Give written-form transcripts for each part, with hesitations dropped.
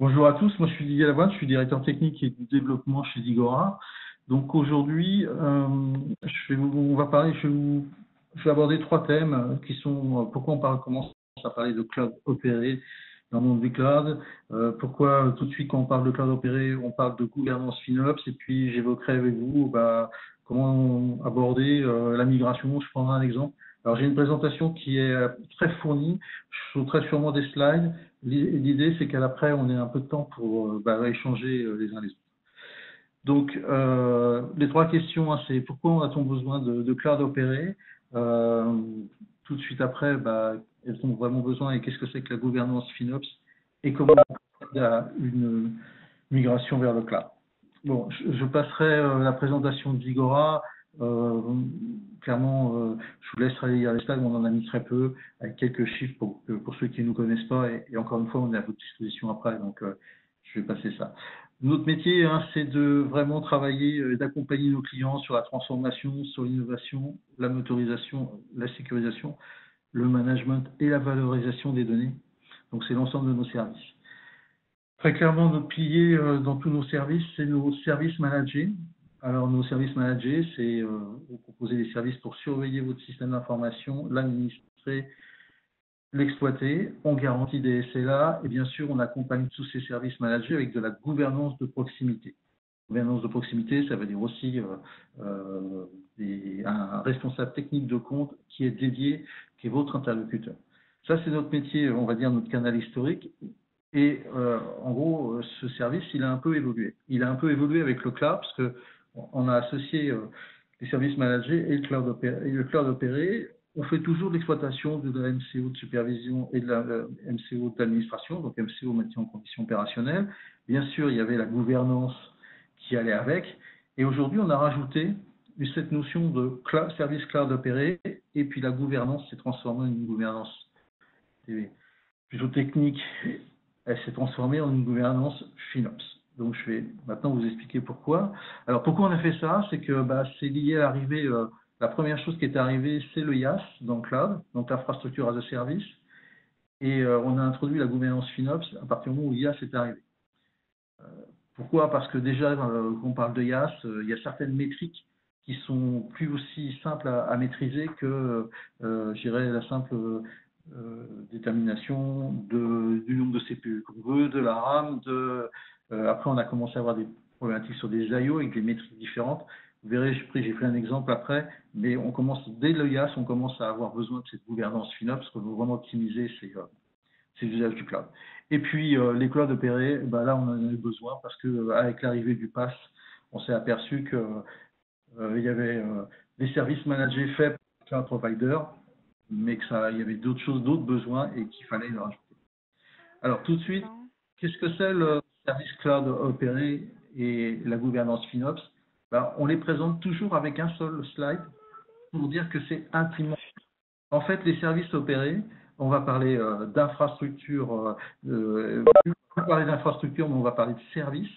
Bonjour à tous, moi je suis Didier Lavoine, je suis directeur technique et du développement chez Digora. Donc aujourd'hui, je vais aborder trois thèmes qui sont pourquoi on commence à parler de cloud opéré dans le monde du cloud, pourquoi tout de suite quand on parle de cloud opéré, on parle de gouvernance FinOps, et puis j'évoquerai avec vous comment aborder la migration. Je prendrai un exemple. Alors j'ai une présentation qui est très fournie, je sauterai sûrement des slides. L'idée, c'est qu'à l'après, on ait un peu de temps pour échanger les uns les autres. Donc, les trois questions, hein, c'est pourquoi a-t-on besoin de cloud opéré tout de suite après, elles ont vraiment besoin et qu'est-ce que c'est que la gouvernance FinOps et comment on procède à une migration vers le cloud. Bon, je passerai la présentation de Vigora. Clairement, je vous laisserai lire les slides, on en a mis très peu, avec quelques chiffres pour ceux qui ne nous connaissent pas. Et encore une fois, on est à votre disposition après, donc je vais passer ça. Notre métier, hein, c'est de vraiment travailler et d'accompagner nos clients sur la transformation, sur l'innovation, la motorisation, la sécurisation, le management et la valorisation des données. Donc, c'est l'ensemble de nos services. Très clairement, notre pilier dans tous nos services, c'est nos services managés. Alors, nos services managés, c'est vous proposer des services pour surveiller votre système d'information, l'administrer, l'exploiter. On garantit des SLA et bien sûr, on accompagne tous ces services managés avec de la gouvernance de proximité. Gouvernance de proximité, ça veut dire aussi un responsable technique de compte qui est dédié, qui est votre interlocuteur. Ça, c'est notre métier, on va dire notre canal historique. Et en gros, ce service, il a un peu évolué. Il a un peu évolué avec le cloud parce qu'on a associé les services managés et le cloud opéré. On fait toujours l'exploitation de la MCO de supervision et de la MCO d'administration, donc MCO maintien en condition opérationnelle. Bien sûr, il y avait la gouvernance qui allait avec. Et aujourd'hui, on a rajouté cette notion de service cloud opéré, et puis la gouvernance s'est transformée en une gouvernance plutôt technique. Elle s'est transformée en une gouvernance FinOps. Donc, je vais maintenant vous expliquer pourquoi. Alors, pourquoi on a fait ça? C'est que c'est lié à l'arrivée, la première chose qui est arrivée, c'est le IaaS dans le cloud, donc l'infrastructure as a service. Et on a introduit la gouvernance FinOps à partir du moment où l'IaaS est arrivé. Pourquoi? Parce que déjà, quand on parle de IaaS, il y a certaines métriques qui sont plus aussi simples à maîtriser que, je dirais, la simple détermination du nombre de CPU qu'on veut, de la RAM. Après, on a commencé à avoir des problématiques sur des IO avec des métriques différentes. Vous verrez, j'ai fait un exemple après, mais on commence, dès le IaaS, on commence à avoir besoin de cette gouvernance FinOps parce qu'on veut vraiment optimiser ces usages du cloud. Et puis, les clouds opérés, là, on en a eu besoin parce qu'avec l'arrivée du PaaS, on s'est aperçu qu'il y avait des services managés faits par cloud provider, mais il y avait d'autres choses, d'autres besoins et qu'il fallait les rajouter. Alors, tout de suite, qu'est-ce que c'est le service cloud opéré et la gouvernance FinOps? On les présente toujours avec un seul slide pour dire que c'est intimement. En fait, les services opérés, on va parler d'infrastructures, on va parler d'infrastructures, mais on va parler de services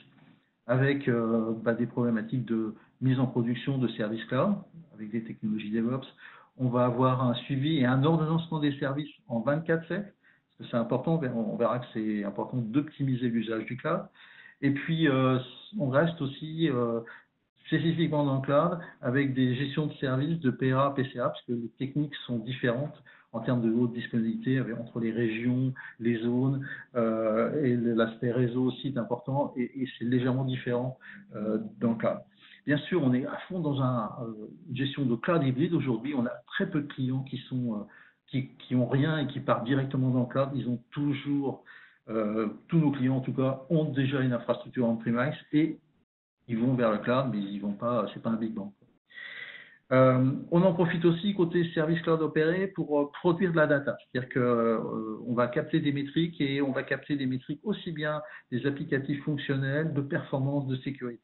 avec des problématiques de mise en production de services cloud avec des technologies DevOps. On va avoir un suivi et un ordonnancement des services en 24/7, parce que c'est important, on verra que c'est important d'optimiser l'usage du cloud. Et puis, on reste aussi spécifiquement dans le cloud avec des gestions de services de PRA, PCA, parce que les techniques sont différentes en termes de haute disponibilité entre les régions, les zones, et l'aspect réseau aussi est important, et c'est légèrement différent dans le cloud. Bien sûr, on est à fond dans une gestion de cloud hybride. Aujourd'hui, on a très peu de clients qui ont rien et qui partent directement dans le cloud. Ils ont toujours, tous nos clients en tout cas, ont déjà une infrastructure on-premise et ils vont vers le cloud, mais ils vont pas, c'est pas un big bang. On en profite aussi côté service cloud opéré pour produire de la data. C'est-à-dire qu'on va capter des métriques et on va capter des métriques aussi bien des applicatifs fonctionnels, de performance, de sécurité.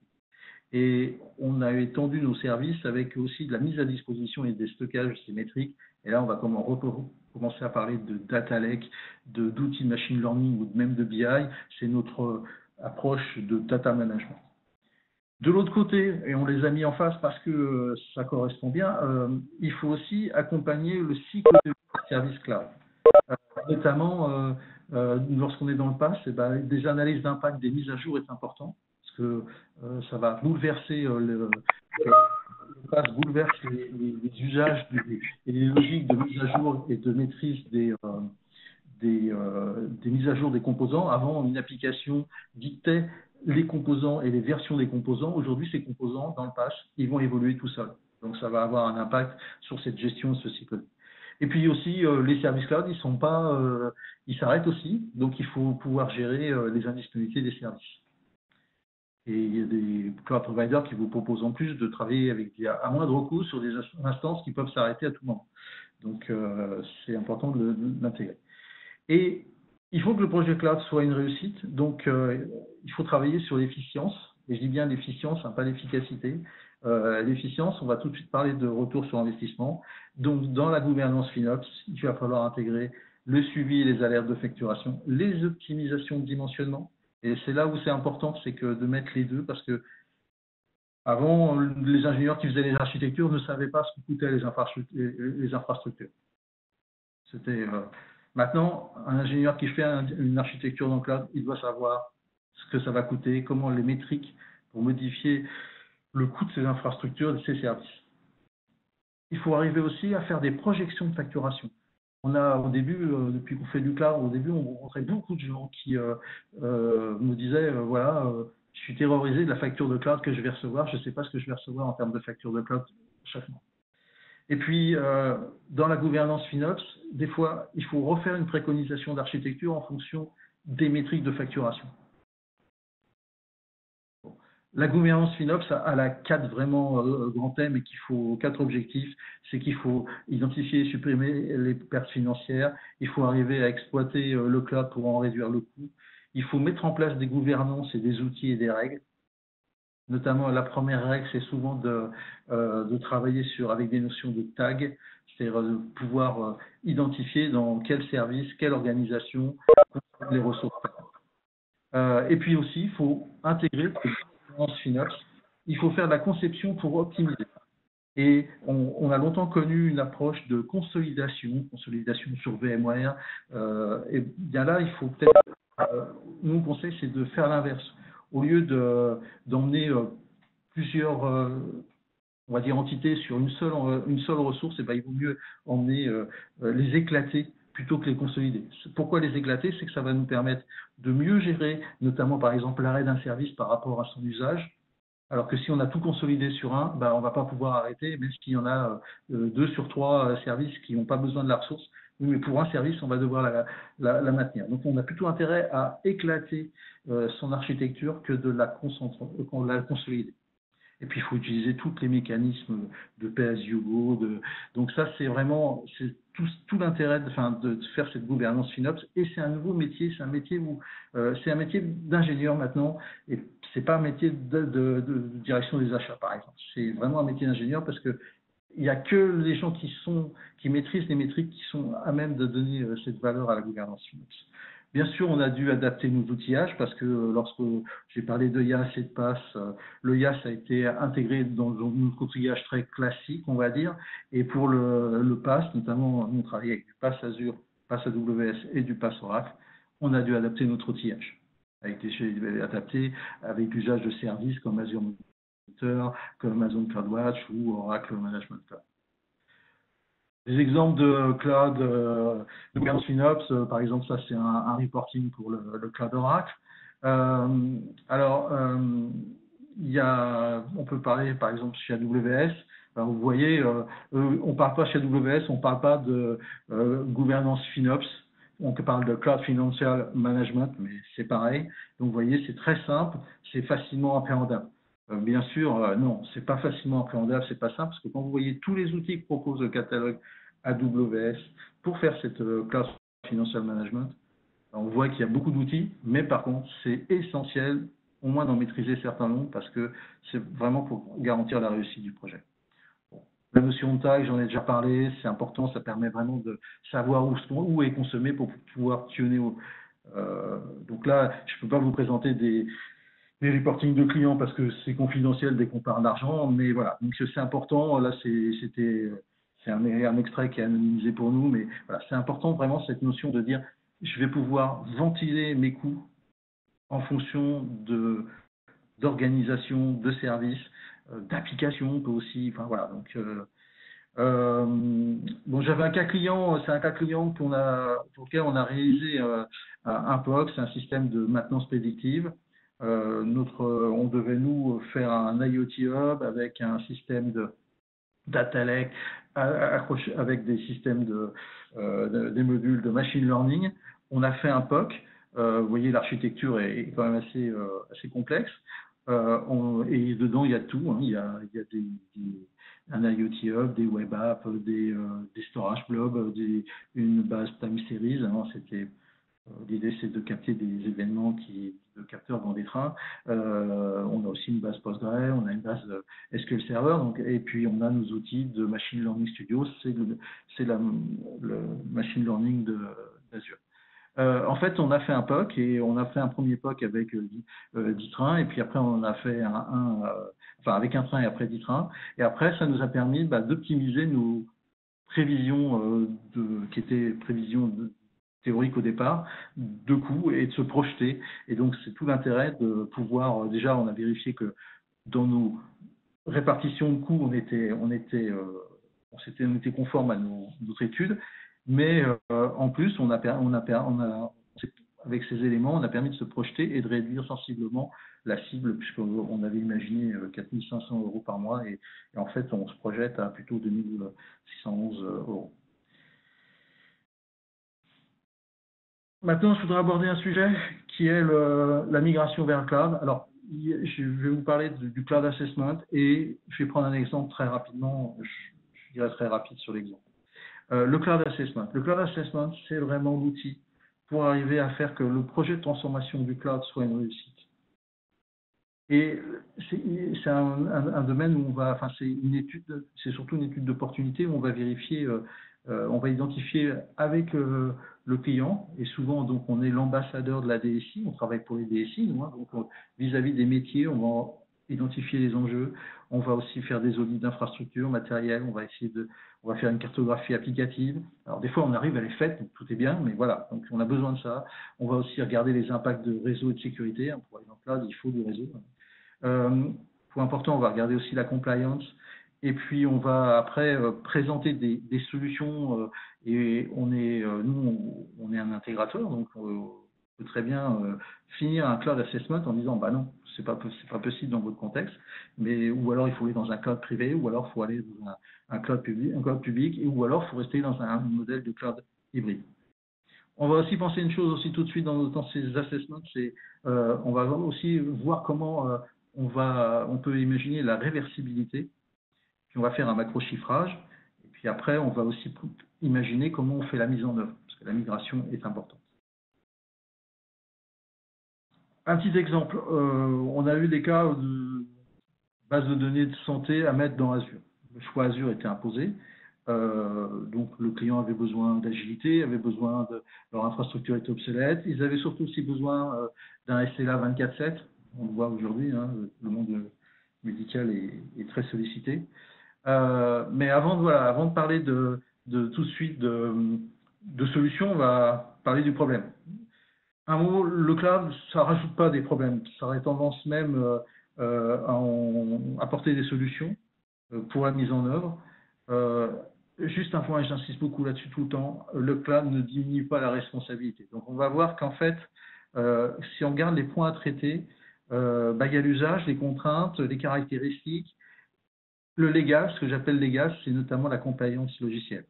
Et on a étendu nos services avec aussi de la mise à disposition et des stockages de ces métriques. Et là, on va commencer à parler de data lake, d'outils de machine learning ou même de BI. C'est notre approche de data management. De l'autre côté, et on les a mis en face parce que ça correspond bien, il faut aussi accompagner le cycle de service cloud. Notamment, lorsqu'on est dans le PaaS, des analyses d'impact, des mises à jour est important, parce que ça va bouleverser le PaaS bouleverse les usages et les logiques de mise à jour et de maîtrise des mises à jour des composants. Avant, une application dictait les composants et les versions des composants. Aujourd'hui, ces composants, dans le PaaS, ils vont évoluer tout seuls. Donc, ça va avoir un impact sur cette gestion de ce cycle. Et puis aussi, les services cloud, ils sont pas, ils s'arrêtent aussi. Donc, il faut pouvoir gérer les indisponibilités des services. Et il y a des cloud providers qui vous proposent en plus de travailler à moindre coût sur des instances qui peuvent s'arrêter à tout moment. Donc, c'est important de l'intégrer. Et il faut que le projet cloud soit une réussite. Donc, il faut travailler sur l'efficience. Et je dis bien l'efficience, hein, pas l'efficacité. L'efficience, on va tout de suite parler de retour sur investissement. Donc, dans la gouvernance FinOps, il va falloir intégrer le suivi et les alertes de facturation, les optimisations de dimensionnement. Et c'est là où c'est important, c'est que de mettre les deux, parce que avant, les ingénieurs qui faisaient les architectures ne savaient pas ce que coûtaient les infrastructures. C'était maintenant, un ingénieur qui fait une architecture dans le cloud, il doit savoir ce que ça va coûter, comment les métriques pour modifier le coût de ces infrastructures, de ces services. Il faut arriver aussi à faire des projections de facturation. On a au début, depuis qu'on fait du cloud, au début, on rencontrait beaucoup de gens qui nous disaient, voilà, je suis terrorisé de la facture de cloud que je vais recevoir, je ne sais pas ce que je vais recevoir en termes de facture de cloud chaque mois. Et puis, dans la gouvernance FinOps, des fois, il faut refaire une préconisation d'architecture en fonction des métriques de facturation. La gouvernance FinOps a quatre vraiment grands thèmes et quatre objectifs. C'est qu'il faut identifier et supprimer les pertes financières. Il faut arriver à exploiter le cloud pour en réduire le coût. Il faut mettre en place des gouvernances et des outils et des règles. Notamment, la première règle, c'est souvent de travailler avec des notions de tag, c'est-à-dire de pouvoir identifier dans quel service, quelle organisation les ressources. Et puis aussi, il faut intégrer FinOps, il faut faire de la conception pour optimiser. Et on a longtemps connu une approche de consolidation sur VMware. Et bien là, il faut peut-être, nous, le conseil, c'est de faire l'inverse. Au lieu d'emmener plusieurs, on va dire, entités sur une seule ressource, et ben, il vaut mieux emmener les éclater plutôt que les consolider. Pourquoi les éclater? C'est que ça va nous permettre de mieux gérer, notamment par exemple l'arrêt d'un service par rapport à son usage, alors que si on a tout consolidé sur un, ben, on ne va pas pouvoir arrêter, même s'il y en a 2 sur 3 services qui n'ont pas besoin de la ressource. Oui, mais pour un service, on va devoir la maintenir. Donc, on a plutôt intérêt à éclater son architecture que de la consolider. Et puis, il faut utiliser tous les mécanismes de pay-as-you-go. Donc, ça, c'est vraiment tout l'intérêt de faire cette gouvernance FinOps. Et c'est un nouveau métier. C'est un métier c'est un métier d'ingénieur maintenant. Et c'est pas un métier de direction des achats, par exemple. C'est vraiment un métier d'ingénieur parce que il n'y a que les gens qui maîtrisent les métriques qui sont à même de donner cette valeur à la gouvernance FinOps. Bien sûr, on a dû adapter nos outillages parce que lorsque j'ai parlé de IaaS et de PaaS, le IaaS a été intégré dans notre outillage très classique, on va dire. Et pour le PaaS, notamment, nous travaillons avec du PaaS Azure, PaaS AWS et du PaaS Oracle, on a dû adapter notre outillage avec l'usage de services comme Azure Monitor, comme Amazon CloudWatch ou Oracle Management Cloud. Des exemples de cloud, de gouvernance FinOps, par exemple, ça c'est un reporting pour le cloud Oracle. On peut parler par exemple chez AWS. Alors, vous voyez, on ne parle pas chez AWS, on ne parle pas de gouvernance FinOps. On parle de Cloud Financial Management, mais c'est pareil. Donc, vous voyez, c'est très simple, c'est facilement appréhendable. Bien sûr, non, c'est pas facilement appréhendable, c'est pas simple, parce que quand vous voyez tous les outils que propose le catalogue AWS pour faire cette Cloud Financial Management, on voit qu'il y a beaucoup d'outils, mais par contre, c'est essentiel au moins d'en maîtriser certains noms, parce que c'est vraiment pour garantir la réussite du projet. La notion de taille, j'en ai déjà parlé, c'est important, ça permet vraiment de savoir où est consommé pour pouvoir tuner. Donc là, je ne peux pas vous présenter des reportings de clients parce que c'est confidentiel dès qu'on parle d'argent, mais voilà, donc c'est important. Là, c'est un extrait qui est anonymisé pour nous, mais voilà, c'est important vraiment cette notion de dire je vais pouvoir ventiler mes coûts en fonction d'organisation, de services, d'applications, peut aussi, enfin voilà. Donc, bon, j'avais un cas client, c'est un cas client pour lequel on a réalisé un POC, c'est un système de maintenance prédictive. On devait nous faire un IoT Hub avec un système de data lake accroché avec des systèmes des modules de machine learning. On a fait un POC. Vous voyez, l'architecture est quand même assez complexe. Et dedans, il y a tout. Hein. Il y a un IoT Hub, des web apps, des storage blobs, une base time series. Hein. L'idée, c'est de capter des événements de capteurs dans des trains. On a aussi une base Postgre, on a une base SQL Server, et puis on a nos outils de Machine Learning Studio, c'est le Machine Learning d'Azure. En fait, on a fait un POC et on a fait un premier POC avec 10 trains, et puis après on a fait enfin avec un train et après 10 trains, et après ça nous a permis d'optimiser nos prévisions qui étaient prévisions théoriques au départ, de coûts et de se projeter. Et donc c'est tout l'intérêt de pouvoir, déjà on a vérifié que dans nos répartitions de coûts, on était conforme à notre étude, mais en plus, avec ces éléments, on a permis de se projeter et de réduire sensiblement la cible, puisqu'on avait imaginé 4 500 € par mois, et en fait, on se projette à plutôt 2 611 €. Maintenant, je voudrais aborder un sujet qui est la migration vers le cloud. Alors, je vais vous parler du cloud assessment et je vais prendre un exemple très rapidement, je dirais très rapide sur l'exemple. Le cloud assessment. Le cloud assessment, c'est vraiment l'outil pour arriver à faire que le projet de transformation du cloud soit une réussite. Et c'est un domaine où c'est surtout une étude d'opportunité où on va vérifier, on va identifier avec le client, et souvent donc on est l'ambassadeur de la DSI, on travaille pour les DSI, nous, hein, donc vis-à-vis des métiers, on va identifier les enjeux, on va aussi faire des audits d'infrastructure, matériel, on va faire une cartographie applicative. Alors des fois on arrive à les faits, donc tout est bien, mais voilà, donc on a besoin de ça. On va aussi regarder les impacts de réseau et de sécurité, hein, pour exemple là, il faut du réseau. Point important, on va regarder aussi la compliance, et puis on va après présenter des solutions, et nous on est un intégrateur, donc on peut très bien finir un cloud assessment en disant bah non, c'est pas possible dans votre contexte, ou alors il faut aller dans un cloud privé, ou alors il faut aller dans un cloud public, ou alors il faut rester dans un modèle de cloud hybride. On va aussi penser une chose aussi tout de suite dans ces assessments, c'est on va aussi voir comment on peut imaginer la réversibilité, puis on va faire un macro-chiffrage, et puis après on va aussi imaginer comment on fait la mise en œuvre, parce que la migration est importante. Un petit exemple, on a eu des cas de base de données de santé à mettre dans Azure. Le choix Azure était imposé, donc le client avait besoin d'agilité, avait besoin leur infrastructure était obsolète, ils avaient surtout aussi besoin d'un SLA 24/7, on le voit aujourd'hui, hein, le monde médical est très sollicité. Mais avant de parler de tout de suite de solutions, on va parler du problème. Un mot, le cloud, ça rajoute pas des problèmes, ça aurait tendance même à apporter des solutions pour la mise en œuvre. Juste un point, et j'insiste beaucoup là-dessus tout le temps, le cloud ne diminue pas la responsabilité. Donc on va voir qu'en fait, si on regarde les points à traiter, il y a l'usage, les contraintes, les caractéristiques, le légal, ce que j'appelle légal, c'est notamment la compliance logicielle.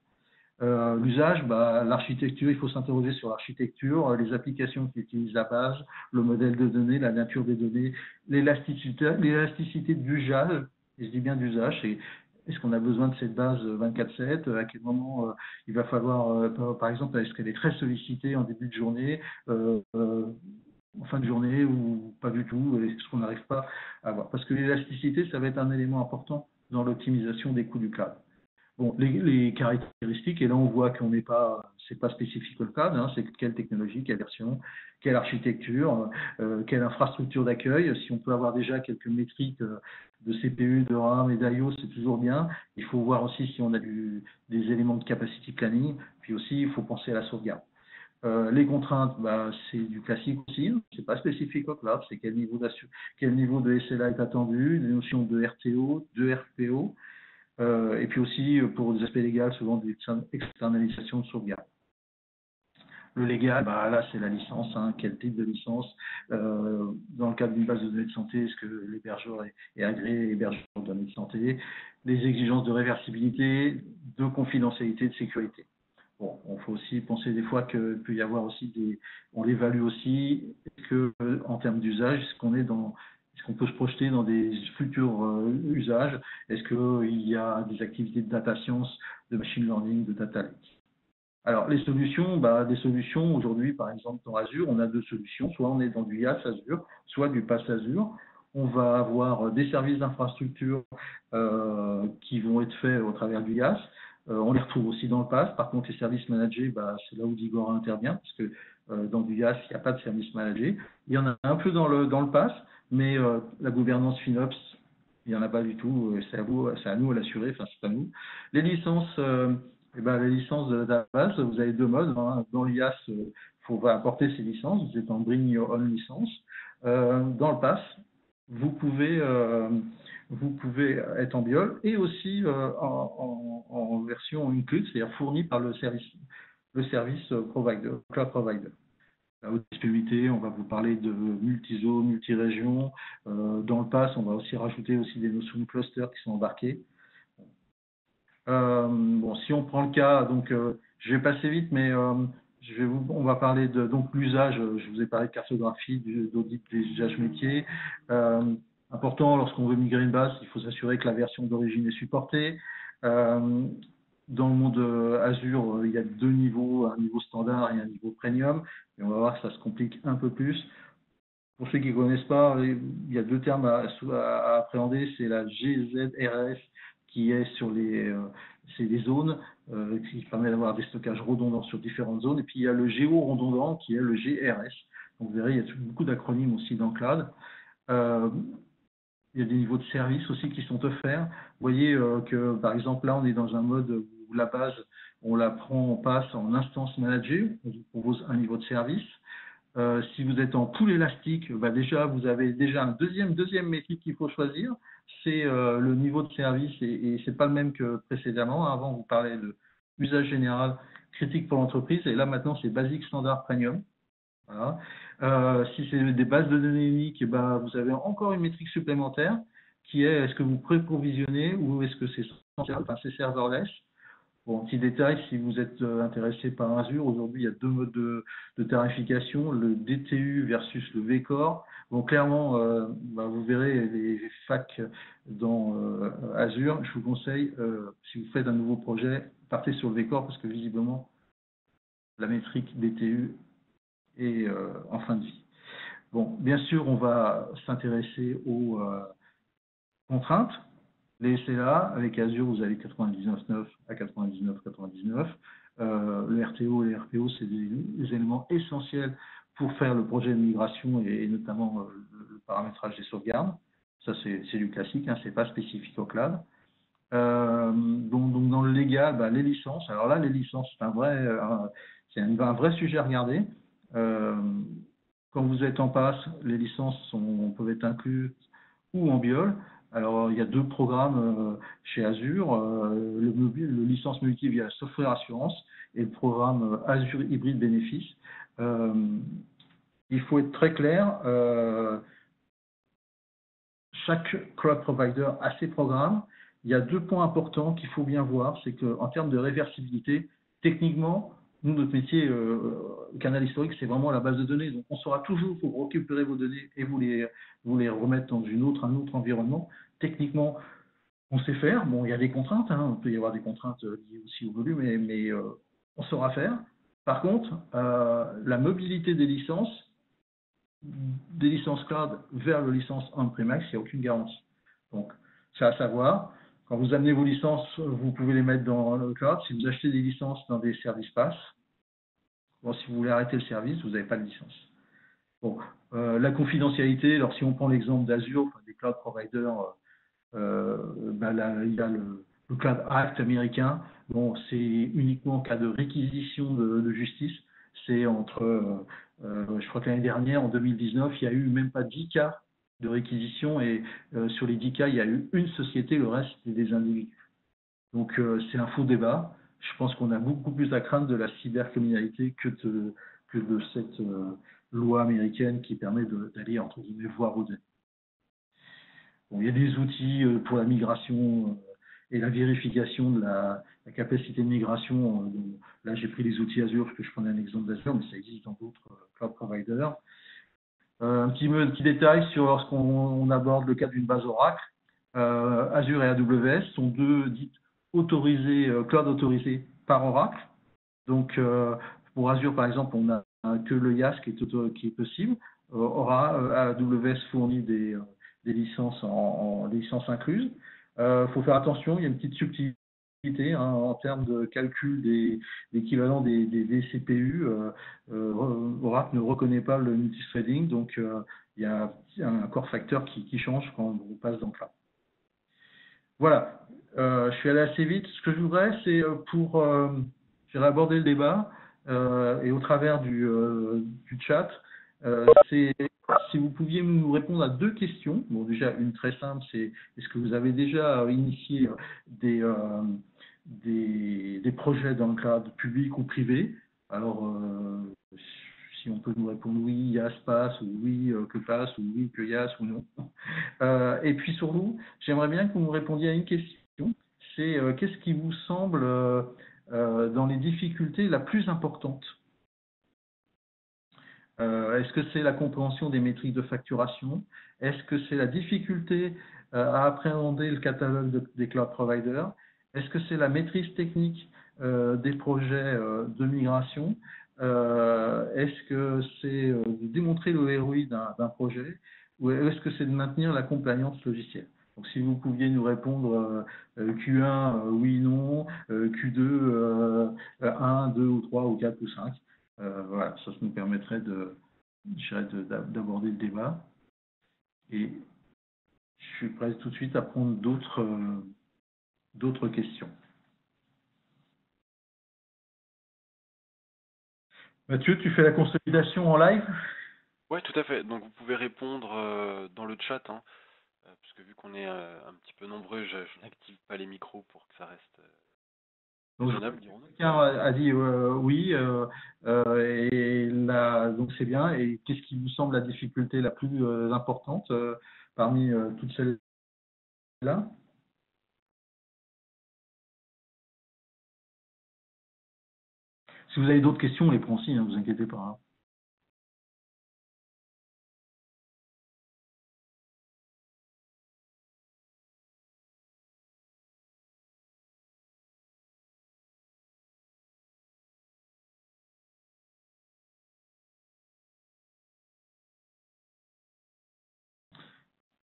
L'usage, l'architecture, il faut s'interroger sur l'architecture, les applications qui utilisent la base, le modèle de données, la nature des données, l'élasticité d'usage, et je dis bien d'usage, c'est est-ce qu'on a besoin de cette base 24/7, à quel moment il va falloir, par exemple, est-ce qu'elle est très sollicitée en début de journée, en fin de journée ou pas du tout, est-ce qu'on n'arrive pas à avoir. Parce que l'élasticité, ça va être un élément important dans l'optimisation des coûts du cloud. Bon, les caractéristiques, et là on voit qu'on n'est pas, c'est pas spécifique au cloud, hein, c'est quelle technologie, quelle version, quelle architecture, quelle infrastructure d'accueil. Si on peut avoir déjà quelques métriques de CPU, de RAM et d'IO, c'est toujours bien. Il faut voir aussi si on a des éléments de capacity planning, puis aussi il faut penser à la sauvegarde. Les contraintes, c'est du classique aussi, hein. C'est pas spécifique au cloud, c'est quel niveau de SLA est attendu, les notions de RTO, de RPO, et puis aussi pour des aspects légaux, souvent des externalisations de sauvegarde. Le légal, là, c'est la licence, hein, quel type de licence. Dans le cadre d'une base de données de santé, est-ce que l'hébergeur est agréé hébergeur de données de santé? Les exigences de réversibilité, de confidentialité, de sécurité. Bon, il faut aussi penser des fois qu'il peut y avoir aussi on l'évalue aussi, que en termes d'usage, est-ce qu'on peut se projeter dans des futurs usages? Est-ce qu'il y a des activités de data science, de machine learning, de data lake? Alors, les solutions, des solutions aujourd'hui, par exemple, dans Azure, on a deux solutions. Soit on est dans du IaaS Azure, soit du PaaS Azure. On va avoir des services d'infrastructure qui vont être faits au travers du IaaS. On les retrouve aussi dans le PaaS. Par contre, les services managés, c'est là où Digora intervient, parce que dans du IaaS, il n'y a pas de service managé. Il y en a un peu dans le PaaS, mais la gouvernance FinOps, il n'y en a pas du tout. C'est à nous à l'assurer, enfin, c'est à nous. Les licences... les licences de la database, vous avez deux modes, hein. Dans l'IaaS, il faut apporter ses licences, vous êtes en bring your own licence. Dans le PaaS, vous pouvez être en biol et aussi en version inclus, c'est-à-dire fourni par le service provider, cloud provider. La haute disponibilité, on va vous parler de multi-zone, multi-région. Dans le PaaS, on va aussi rajouter aussi des notions de cluster qui sont embarquées. Si on prend le cas, donc je vais passer vite, mais on va parler de l'usage. Je vous ai parlé de cartographie, d'audit des usages métiers. Important, lorsqu'on veut migrer une base, il faut s'assurer que la version d'origine est supportée. Dans le monde Azure, il y a deux niveaux, un niveau standard et un niveau premium. Et on va voir que ça se complique un peu plus. Pour ceux qui ne connaissent pas, il y a deux termes à appréhender, c'est la GZRS qui est c'est des zones qui permet d'avoir des stockages redondants sur différentes zones, et puis il y a le géo-redondant qui est le GRS. Donc vous verrez, il y a beaucoup d'acronymes aussi dans le cloud. Il y a des niveaux de service aussi qui sont offerts. Vous voyez que par exemple là on est dans un mode où la base, on la prend, on passe en instance managée, on vous propose un niveau de service. Si vous êtes en pool élastique, déjà vous avez déjà un deuxième métrique qu'il faut choisir, c'est le niveau de service et c'est pas le même que précédemment. Avant vous parlez de usage général, critique pour l'entreprise, et là maintenant c'est basique, standard, premium. Voilà. Si c'est des bases de données uniques, vous avez encore une métrique supplémentaire qui est que vous pré-provisionnez ou est-ce que c'est serverless. Bon, petit détail, si vous êtes intéressé par Azure, aujourd'hui il y a deux modes de tarification, le DTU versus le VCore. Bon, clairement, vous verrez les facs dans Azure. Je vous conseille, si vous faites un nouveau projet, partez sur le VCore parce que visiblement, la métrique DTU est en fin de vie. Bon, bien sûr, on va s'intéresser aux contraintes. Les SLA, avec Azure, vous avez 99.9 à 99.99. Le RTO et les RPO, c'est des éléments essentiels pour faire le projet de migration et notamment le paramétrage des sauvegardes. Ça, c'est du classique, hein, c'est pas spécifique au cloud. Donc dans le légal, les licences. Alors là, les licences, c'est un vrai sujet à regarder. Quand vous êtes en PaaS, les licences peuvent être incluses ou en biol. Alors, il y a deux programmes chez Azure, le licence multi via Software Assurance et le programme Azure Hybrid Bénéfice. Il faut être très clair, chaque cloud provider a ses programmes. Il y a deux points importants qu'il faut bien voir, c'est qu'en termes de réversibilité, techniquement, nous, notre métier, canal historique, c'est vraiment la base de données. Donc, on saura toujours pour récupérer vos données et vous les remettre dans un autre environnement. Techniquement, on sait faire. Bon, il y a des contraintes. Hein. Il peut y avoir des contraintes liées aussi au volume, mais on saura faire. Par contre, la mobilité des licences cloud vers les licences on-premise, il n'y a aucune garantie. Donc, c'est à savoir. Quand vous amenez vos licences, vous pouvez les mettre dans le cloud. Si vous achetez des licences dans des services PaaS, si vous voulez arrêter le service, vous n'avez pas de licence. Bon, la confidentialité, alors si on prend l'exemple d'Azure, des cloud providers, là, il y a le Cloud Act américain. Bon, c'est uniquement en cas de réquisition de justice. c'est entre, je crois que l'année dernière, en 2019, il n'y a eu même pas 10 cas de réquisition et sur les 10 cas, il y a eu une société, le reste, c'était des individus. Donc, c'est un faux débat. Je pense qu'on a beaucoup plus à craindre de la cybercriminalité que de cette loi américaine qui permet d'aller, entre guillemets, voir au-delà. Bon, il y a des outils pour la migration et la vérification de la capacité de migration. Là, j'ai pris les outils Azure, parce que je prenais un exemple d'Azure, mais ça existe dans d'autres cloud providers. Un petit détail sur lorsqu'on aborde le cas d'une base Oracle. Azure et AWS sont deux dites autorisées, cloud autorisées par Oracle. Donc, pour Azure, par exemple, on a que le IaaS qui est possible. AWS fournit des licences des licences incluses. Faut faire attention, il y a une petite subtilité en termes de calcul des l'équivalent des CPU. Oracle ne reconnaît pas le multithreading, donc il y a un core facteur qui change quand on passe dans le cloud. Voilà, je suis allé assez vite. Ce que je voudrais, c'est j'ai abordé le débat et au travers du chat, c'est si vous pouviez nous répondre à deux questions. Bon, déjà, une très simple, c'est est-ce que vous avez déjà initié des projets dans le cadre public ou privé? Alors, si on peut nous répondre oui, IaaS passe, ou oui, que passe, ou oui, que IaaS, ou non. Et puis surtout, j'aimerais bien que vous me répondiez à une question, c'est qu'est-ce qui vous semble dans les difficultés la plus importante? Est-ce que c'est la compréhension des métriques de facturation? Est-ce que c'est la difficulté à appréhender le catalogue des cloud providers? Est-ce que c'est la maîtrise technique des projets de migration? Est-ce que c'est de démontrer le ROI d'un projet? Ou est-ce que c'est de maintenir la compliance logicielle? Donc, si vous pouviez nous répondre Q1, oui, non, Q2, 1, 2 ou 3 ou 4 ou 5. Voilà, ça nous permettrait d'aborder le débat. Et je suis prêt tout de suite à prendre d'autres questions. Mathieu, tu fais la consolidation en live? Oui, tout à fait. Donc vous pouvez répondre dans le chat, hein, parce que vu qu'on est un petit peu nombreux, je n'active pas les micros pour que ça reste raisonnable. Quelqu'un a dit oui, et là, donc c'est bien. Et qu'est-ce qui vous semble la difficulté la plus importante parmi toutes celles-là? Si vous avez d'autres questions, on les prend aussi, ne vous inquiétez pas. Hein.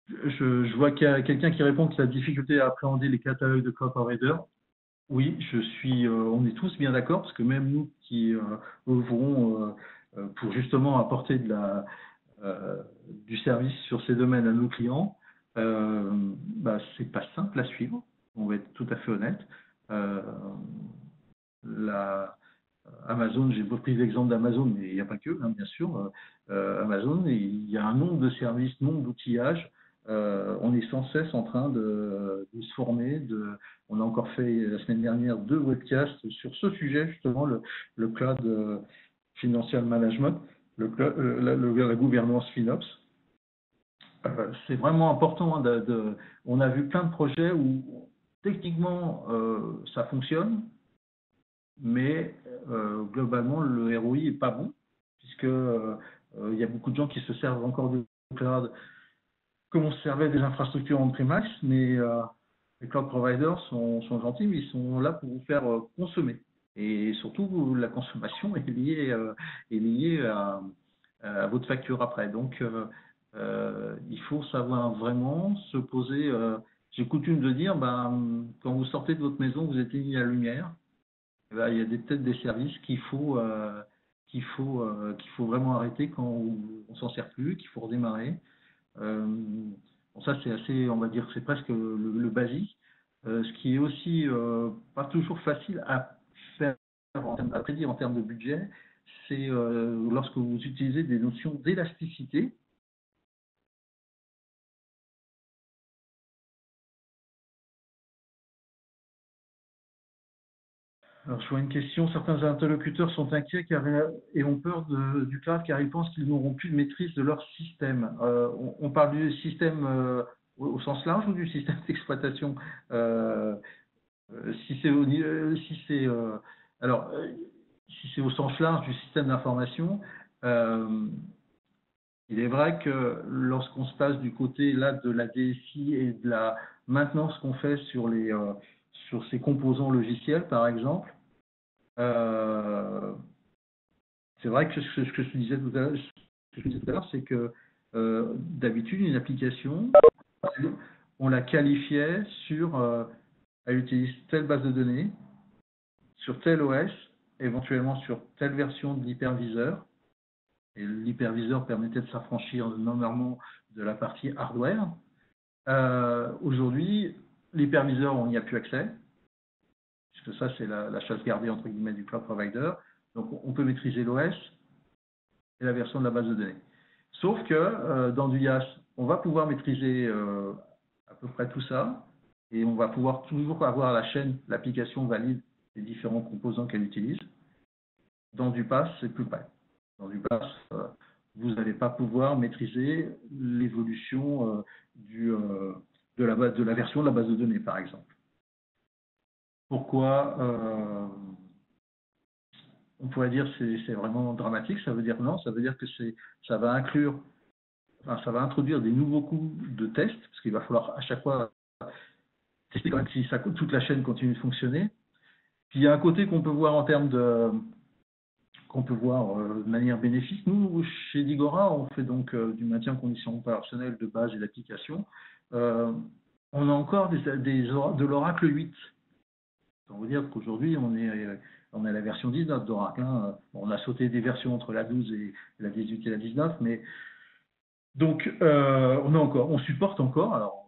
Je vois qu'il y a quelqu'un qui répond que la difficulté à appréhender les catalogues de cloud provider. Oui, on est tous bien d'accord, parce que même nous qui œuvrons pour justement apporter du service sur ces domaines à nos clients, c'est pas simple à suivre, on va être tout à fait honnête. Amazon, j'ai pris l'exemple d'Amazon, mais il n'y a pas que, hein, bien sûr. Amazon, il y a un nombre de services, nombre d'outillages. On est sans cesse en train de se former. On a encore fait la semaine dernière 2 webcasts sur ce sujet, justement, le cloud financial management, la gouvernance FinOps. C'est vraiment important. Hein, on a vu plein de projets où techniquement ça fonctionne, mais globalement le ROI est pas bon, puisque il y a beaucoup de gens qui se servent encore du cloud comme on se servait des infrastructures on-premise, mais les cloud providers sont gentils, mais ils sont là pour vous faire consommer. Et surtout, la consommation est liée à votre facture après. Donc, il faut savoir vraiment se poser. J'ai coutume de dire, quand vous sortez de votre maison, vous éteignez la lumière. Il y a peut-être des services qu'il faut vraiment arrêter quand on s'en sert plus, qu'il faut redémarrer. Bon, ça c'est assez, on va dire, c'est presque le basique. Ce qui est aussi pas toujours facile à faire, à prédire en termes de budget, c'est lorsque vous utilisez des notions d'élasticité. Alors, je vois une question. Certains interlocuteurs sont inquiets et ont peur du cloud car ils pensent qu'ils n'auront plus de maîtrise de leur système. On parle du système au sens large ou du système d'exploitation si c'est alors, si c'est au sens large du système d'information, il est vrai que lorsqu'on se passe du côté là de la DSI et de la maintenance qu'on fait sur ces composants logiciels, par exemple, c'est vrai que ce que je te disais tout à l'heure, c'est que d'habitude, une application, on la qualifiait elle utilise telle base de données, sur tel OS, éventuellement sur telle version de l'hyperviseur. Et l'hyperviseur permettait de s'affranchir normalement de la partie hardware. Aujourd'hui, l'hyperviseur, on n'y a plus accès, puisque ça, c'est la chasse gardée entre guillemets du cloud provider. Donc, on peut maîtriser l'OS et la version de la base de données. Sauf que dans du IaaS, on va pouvoir maîtriser à peu près tout ça, et on va pouvoir toujours avoir la chaîne, l'application valide les différents composants qu'elle utilise. Dans du PaaS, c'est plus près. Dans du PaaS, vous n'allez pas pouvoir maîtriser l'évolution de la version de la base de données, par exemple. Pourquoi on pourrait dire que c'est vraiment dramatique? Ça veut dire non, ça veut dire que ça va introduire des nouveaux coûts de test, parce qu'il va falloir à chaque fois tester quand même si toute la chaîne continue de fonctionner. Puis il y a un côté qu'on peut voir de manière bénéfique. Nous, chez Digora, on fait donc du maintien en condition opérationnelle de base et d'application. On a encore de l'Oracle 8. Ça veut dire qu'aujourd'hui, on est à la version 19 d'Oracle. Hein. On a sauté des versions entre la 12 et la 18 et la 19, mais donc on supporte encore. Alors,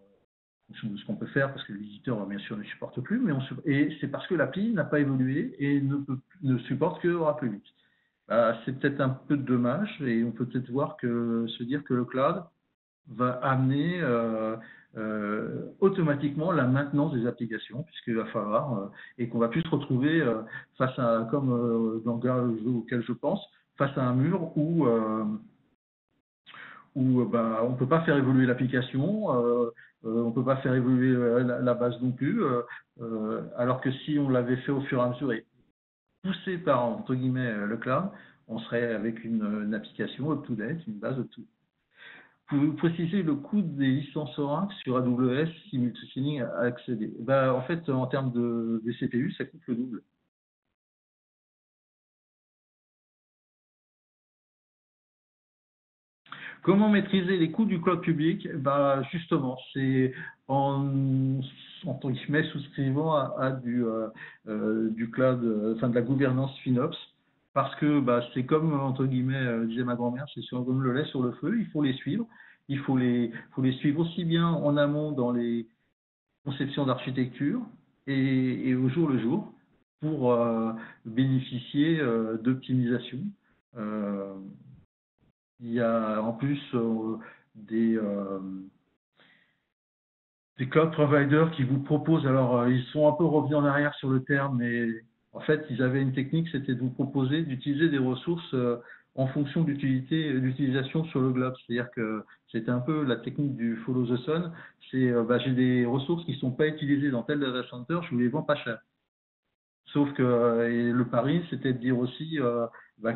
ce qu'on peut faire, parce que l'éditeur, bien sûr, ne supporte plus, et c'est parce que l'appli n'a pas évolué et ne supporte que Oracle 8. C'est peut-être un peu dommage, et on peut peut-être se dire que le cloud va amener automatiquement la maintenance des applications, puisqu'il va falloir, et qu'on va plus se retrouver face à, comme dans le cas auquel je pense, face à un mur où on ne peut pas faire évoluer l'application, on ne peut pas faire évoluer la base non plus, alors que si on l'avait fait au fur et à mesure et poussé par, entre guillemets, le cloud, on serait avec une application up-to-date, une base up-to-date. Pouvez-vous préciser le coût des licences Oracle sur AWS si Multisigning a accédé? En fait, en termes de CPU, ça coûte le double. Comment maîtriser les coûts du cloud public? Justement, c'est entre guillemets souscrivant à du cloud, enfin de la gouvernance FinOps, parce que c'est comme, entre guillemets, disait ma grand-mère, c'est comme le lait sur le feu, il faut les suivre. Il faut les suivre aussi bien en amont dans les conceptions d'architecture et au jour le jour pour bénéficier d'optimisation. Il y a en plus des cloud providers qui vous proposent, alors ils sont un peu revenus en arrière sur le terme, mais en fait ils avaient une technique, c'était de vous proposer d'utiliser des ressources en fonction d'utilisation sur le globe. C'est-à-dire que c'était un peu la technique du follow the sun, c'est j'ai des ressources qui ne sont pas utilisées dans tel data center, je vous les vends pas cher. Sauf que et le pari, c'était de dire aussi,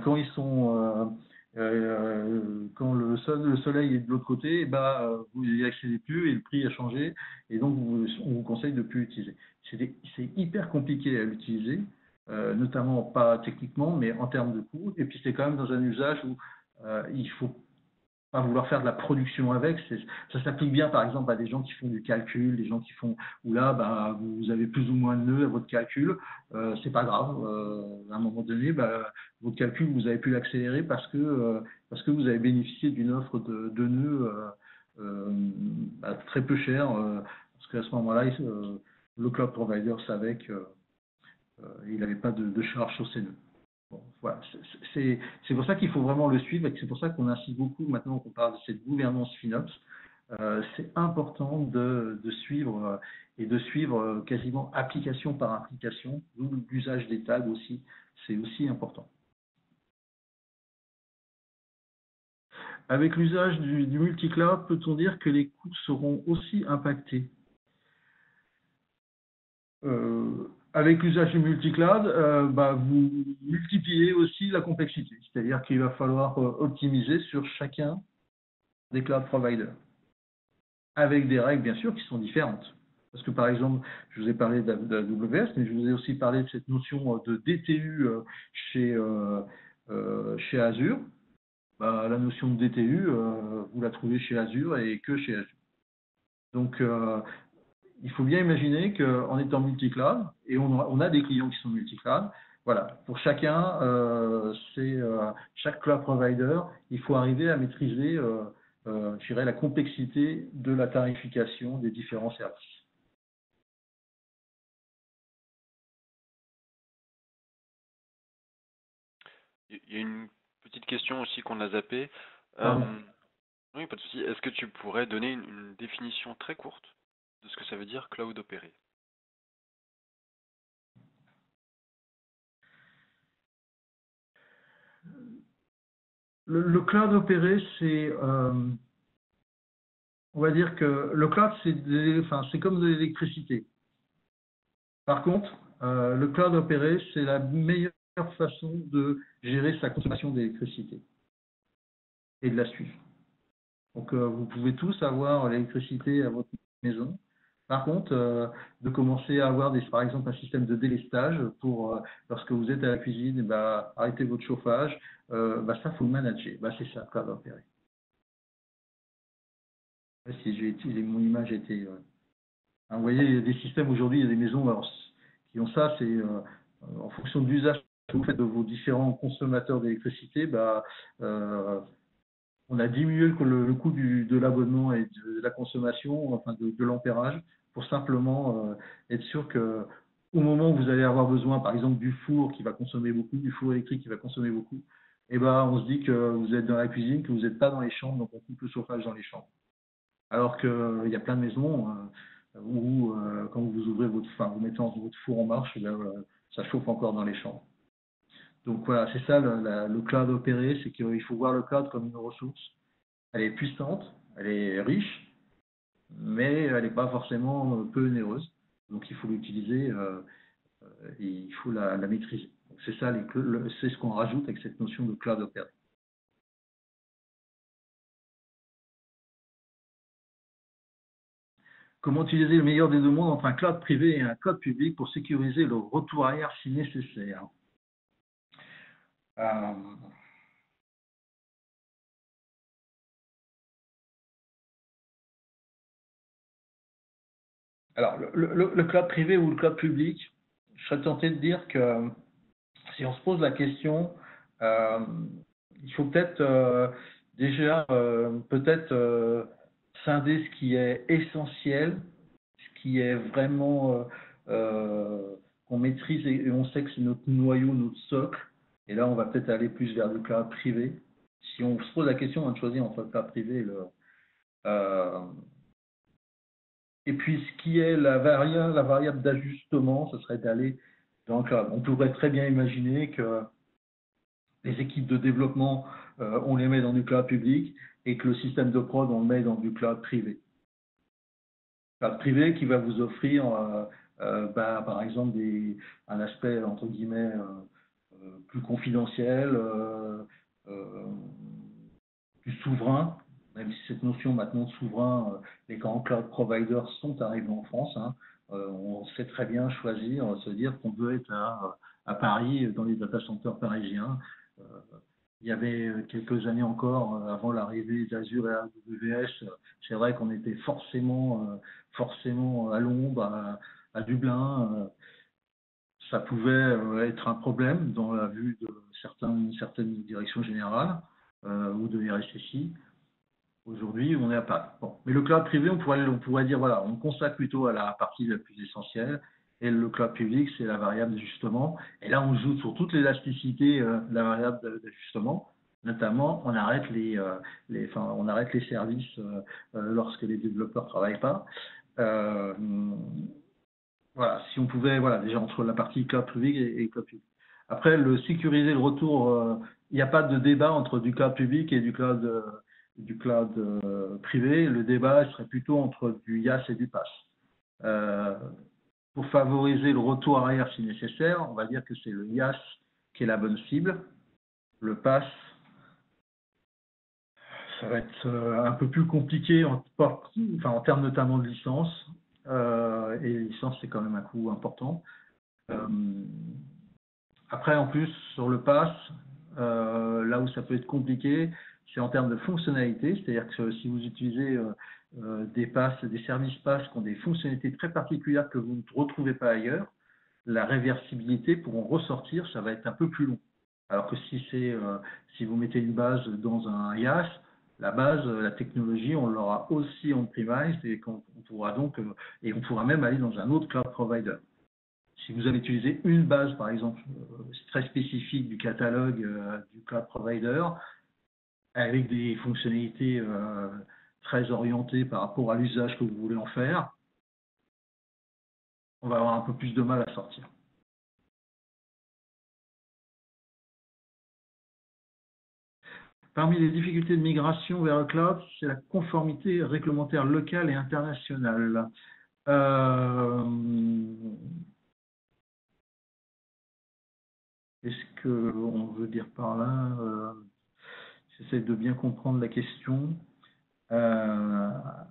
quand ils sont quand le soleil est de l'autre côté, vous n'y accédez plus et le prix a changé, et donc on vous conseille de ne plus l'utiliser. C'est hyper compliqué à l'utiliser, notamment pas techniquement, mais en termes de coût. Et puis c'est quand même dans un usage où il faut pas vouloir faire de la production avec. Ça s'applique bien, par exemple, à des gens qui font du calcul, des gens qui font, où là, vous avez plus ou moins de nœuds à votre calcul. C'est pas grave. À un moment donné, votre calcul, vous avez pu l'accélérer parce que vous avez bénéficié d'une offre de nœuds très peu cher, parce qu'à ce moment-là, le cloud provider savait qu'il n'avait pas de charge sur ces nœuds. Bon, voilà, c'est pour ça qu'il faut vraiment le suivre et c'est pour ça qu'on insiste beaucoup maintenant qu'on parle de cette gouvernance FinOps. C'est important de suivre et de suivre quasiment application par application. L'usage des tags aussi, c'est aussi important. Avec l'usage du multi-cloud, peut-on dire que les coûts seront aussi impactés? Avec l'usage du multi-cloud, vous multipliez aussi la complexité. C'est-à-dire qu'il va falloir optimiser sur chacun des cloud providers. Avec des règles, bien sûr, qui sont différentes. Parce que, par exemple, je vous ai parlé d'AWS, mais je vous ai aussi parlé de cette notion de DTU chez Azure. La notion de DTU, vous la trouvez chez Azure et que chez Azure. Donc, il faut bien imaginer qu'en étant multi-cloud, et on a des clients qui sont multi-cloud, voilà, pour chacun, chaque cloud provider, il faut arriver à maîtriser, je dirais, la complexité de la tarification des différents services. Il y a une petite question aussi qu'on a zappée. Oui, pas de souci. Est-ce que tu pourrais donner une définition très courte de ce que ça veut dire cloud opéré? Le cloud opéré, c'est, on va dire que le cloud, c'est comme de l'électricité. Par contre, le cloud opéré, c'est la meilleure façon de gérer sa consommation d'électricité et de la suivre. Donc, vous pouvez tous avoir l'électricité à votre maison. Par contre, de commencer à avoir, par exemple, un système de délestage pour, lorsque vous êtes à la cuisine, arrêter votre chauffage, ça, il faut le manager. C'est ça, cloud opéré. Si mon image était... vous voyez, il y a des systèmes aujourd'hui, il y a des maisons qui ont ça, c'est en fonction de l'usage que vous faites de vos différents consommateurs d'électricité, on a diminué le coût de l'abonnement et de la consommation, enfin de l'ampérage, pour simplement être sûr que au moment où vous allez avoir besoin, par exemple, du four qui va consommer beaucoup, du four électrique qui va consommer beaucoup, on se dit que vous êtes dans la cuisine, que vous n'êtes pas dans les chambres, donc on coupe le chauffage dans les chambres. Alors qu'il y a plein de maisons où, quand vous ouvrez vous mettez votre four en marche, ça chauffe encore dans les chambres. Donc voilà, c'est ça le cloud opéré, c'est qu'il faut voir le cloud comme une ressource. Elle est puissante, elle est riche, mais elle n'est pas forcément peu onéreuse. Donc il faut l'utiliser et il faut la maîtriser. C'est ça, c'est ce qu'on rajoute avec cette notion de cloud opéré. Comment utiliser le meilleur des deux mondes entre un cloud privé et un cloud public pour sécuriser le retour arrière si nécessaire? Alors, le cloud privé ou le cloud public, je serais tenté de dire que si on se pose la question, il faut peut-être déjà scinder ce qui est essentiel, ce qui est vraiment qu'on maîtrise et on sait que c'est notre noyau, notre socle. Et là, on va peut-être aller plus vers le cloud privé. Si on se pose la question, on va choisir entre le cloud privé et puis, ce qui est la variable d'ajustement, ce serait d'aller dans le cloud. On pourrait très bien imaginer que les équipes de développement, on les met dans du cloud public et que le système de prod, on le met dans du cloud privé. Cloud privé qui va vous offrir, par exemple, un aspect, entre guillemets, plus confidentiel, plus souverain, même si cette notion maintenant de souverain, les grands cloud providers sont arrivés en France. On sait très bien choisir, se dire qu'on veut être à Paris, dans les data centers parisiens. Il y avait quelques années encore, avant l'arrivée d'Azure et AWS, c'est vrai qu'on était forcément à Londres, à Dublin. Ça pouvait être un problème dans la vue de certaines directions générales ou de RSSI. Aujourd'hui, on est à Paris. Bon. Mais le cloud privé, on pourrait dire, voilà, on consacre plutôt à la partie la plus essentielle Et le cloud public, c'est la variable d'ajustement. Et là, on joue sur toute l'élasticité de la variable d'ajustement. Notamment, on arrête on arrête les services lorsque les développeurs ne travaillent pas. Voilà, si on pouvait, voilà, déjà entre la partie cloud public et cloud public. Après, sécuriser le retour, il n'y a pas de débat entre du cloud public et du cloud privé. Le débat serait plutôt entre du IaaS et du PaaS. Pour favoriser le retour arrière si nécessaire, on va dire que c'est le IaaS qui est la bonne cible. Le PaaS, ça va être un peu plus compliqué en termes notamment de licence. Et les licences, c'est quand même un coût important. Après, en plus, sur le PaaS, là où ça peut être compliqué, c'est en termes de fonctionnalité. C'est-à-dire que si vous utilisez des services PaaS qui ont des fonctionnalités très particulières que vous ne retrouvez pas ailleurs, la réversibilité pour en ressortir, ça va être un peu plus long. Alors que si vous mettez une base dans un IaaS, la base, la technologie, on l'aura aussi on-premise et on pourra même aller dans un autre cloud provider. Si vous avez utilisé une base, par exemple, très spécifique du catalogue du cloud provider, avec des fonctionnalités très orientées par rapport à l'usage que vous voulez en faire, on va avoir un peu plus de mal à sortir. Parmi les difficultés de migration vers le cloud, c'est la conformité réglementaire locale et internationale. Qu'est-ce qu'on veut dire par là? J'essaie de bien comprendre la question. Parce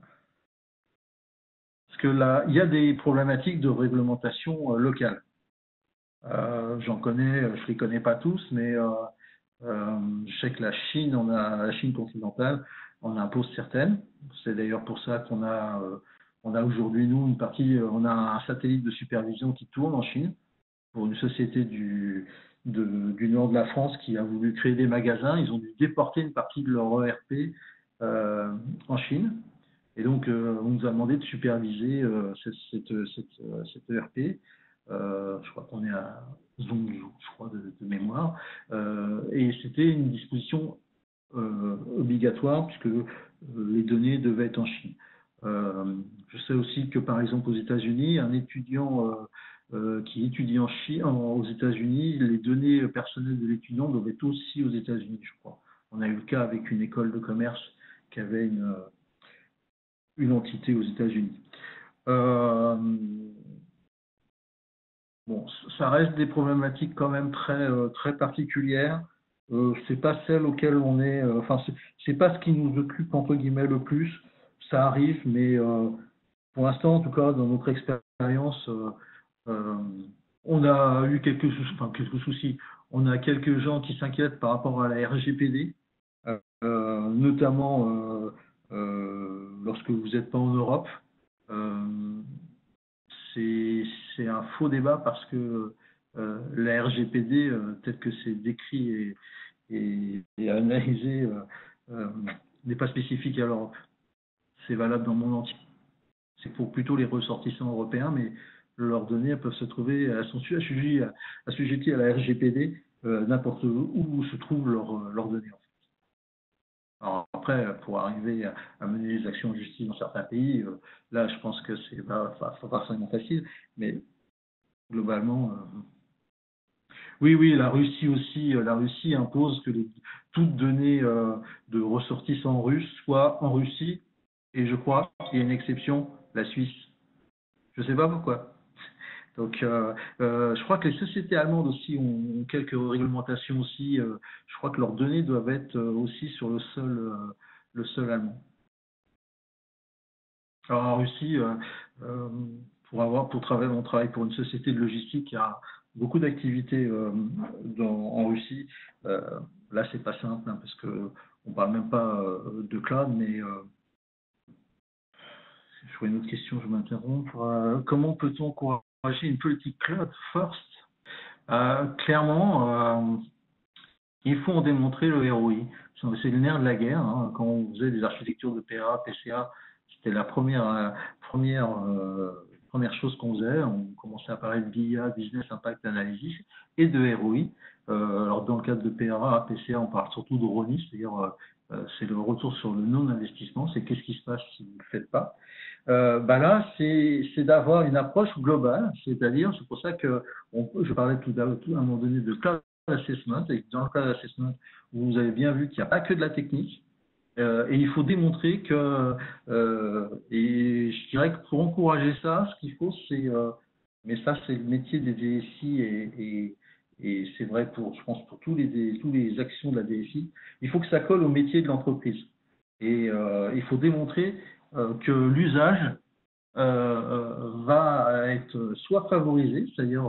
que là, il y a des problématiques de réglementation locale. J'en connais, je ne les connais pas tous, mais je sais que la Chine continentale, on impose certaines. C'est d'ailleurs pour ça qu'on a aujourd'hui, nous, on a un satellite de supervision qui tourne en Chine pour une société du nord de la France qui a voulu créer des magasins. Ils ont dû déporter une partie de leur ERP en Chine. Et donc, on nous a demandé de superviser cette ERP. Je crois qu'on est à Zhongzhou, je crois, de mémoire. Et c'était une disposition obligatoire puisque les données devaient être en Chine. Je sais aussi que, par exemple, aux États-Unis, un étudiant qui étudie aux États-Unis, les données personnelles de l'étudiant doivent être aussi aux États-Unis, je crois. On a eu le cas avec une école de commerce qui avait une entité aux États-Unis. Bon, ça reste des problématiques quand même très particulières. C'est pas celle auquel on est. C'est pas ce qui nous occupe entre guillemets le plus. Ça arrive, mais pour l'instant, en tout cas, dans notre expérience, on a eu quelques soucis. On a quelques gens qui s'inquiètent par rapport à la RGPD, notamment lorsque vous n'êtes pas en Europe. C'est un faux débat parce que la RGPD, tel que c'est décrit et analysé, n'est pas spécifique à l'Europe. C'est valable dans le monde entier. C'est pour plutôt les ressortissants européens, mais leurs données peuvent se trouver assujetties à la RGPD n'importe où se trouvent leurs données. En fait. Alors après, pour arriver à mener des actions en justice dans certains pays, là, je pense que c'est pas forcément facile, mais globalement, oui, la Russie aussi, la Russie impose que toutes données de ressortissants russes soient en Russie, et je crois qu'il y a une exception, la Suisse. Je ne sais pas pourquoi. Donc, je crois que les sociétés allemandes aussi ont quelques réglementations aussi. Je crois que leurs données doivent être aussi sur le sol allemand. Alors en Russie, on travaille pour une société de logistique qui a beaucoup d'activités en Russie. Là, c'est pas simple hein, parce que on parle même pas de cloud, mais je vois une autre question, je m'interromps. Comment peut-on encourager une politique cloud first? Clairement, il faut en démontrer le ROI. C'est le nerf de la guerre. Hein. Quand on faisait des architectures de PA, PCA, c'était la première premières choses qu'on faisait. On commençait à parler de BIA, Business Impact Analysis, et de ROI. Alors dans le cadre de PRA, PCA, on parle surtout de RONI, c'est-à-dire c'est le retour sur le non-investissement, c'est qu'est-ce qui se passe si vous ne le faites pas. Là, c'est d'avoir une approche globale, c'est-à-dire, c'est pour ça que je parlais tout à un moment donné de cloud assessment, et dans le cloud assessment, vous avez bien vu qu'il n'y a pas que de la technique, et il faut démontrer que, et je dirais que pour encourager ça, ce qu'il faut, c'est, mais ça c'est le métier des DSI et c'est vrai pour, je pense, pour tous les actions de la DSI, il faut que ça colle au métier de l'entreprise. Et il faut démontrer que l'usage va être soit favorisé, c'est-à-dire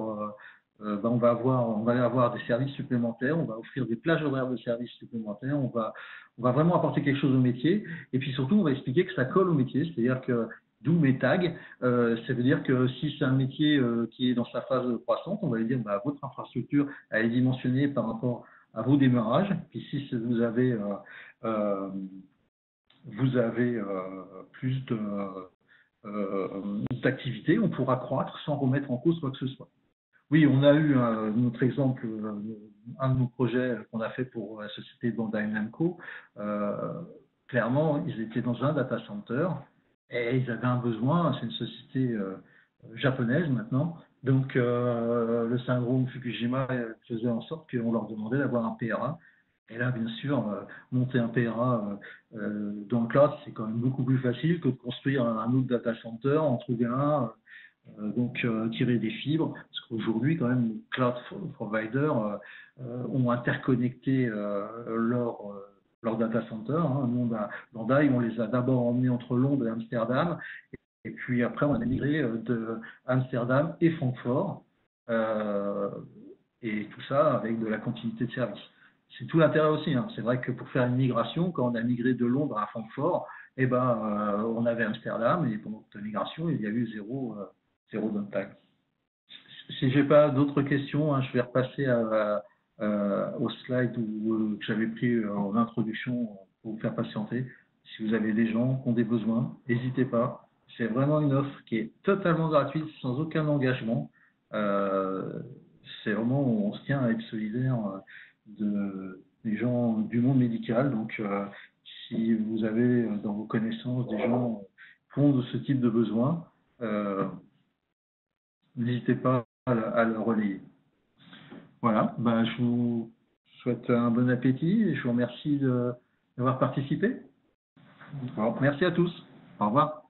on va avoir des services supplémentaires, on va offrir des plages horaires de services supplémentaires, on va vraiment apporter quelque chose au métier, et puis surtout on va expliquer que ça colle au métier, c'est-à-dire que d'où mes tags, ça veut dire que si c'est un métier qui est dans sa phase croissante, on va lui dire votre infrastructure elle est dimensionnée par rapport à vos démarrages, puis si vous avez plus d'activités, on pourra croître sans remettre en cause quoi que ce soit. Oui, on a eu notre exemple, un de nos projets qu'on a fait pour la société Bandai Namco. Clairement, ils étaient dans un data center et ils avaient un besoin. C'est une société japonaise maintenant. Donc, le syndrome Fukushima faisait en sorte qu'on leur demandait d'avoir un PRA. Et là, bien sûr, monter un PRA dans le cloud, c'est quand même beaucoup plus facile que de construire un autre data center, en trouver un, tirer des fibres. Parce qu'aujourd'hui, quand même, les cloud providers ont interconnecté leur data center. Nous, Bandai, on les a d'abord emmenés entre Londres et Amsterdam. Et puis après, on a migré de Amsterdam et Francfort. Et tout ça avec de la continuité de service. C'est tout l'intérêt aussi. C'est vrai que pour faire une migration, quand on a migré de Londres à Francfort, on avait Amsterdam et pendant la migration, il y a eu zéro downtime. Si je n'ai pas d'autres questions, je vais repasser au slide que j'avais pris en introduction pour vous faire patienter. Si vous avez des gens qui ont des besoins, n'hésitez pas. C'est vraiment une offre qui est totalement gratuite, sans aucun engagement. C'est vraiment où on se tient à être solidaire des gens du monde médical. Donc, si vous avez dans vos connaissances des gens qui ont de ce type de besoin, n'hésitez pas à le relayer. Voilà, je vous souhaite un bon appétit et je vous remercie d'avoir participé. Bon, merci à tous. Au revoir.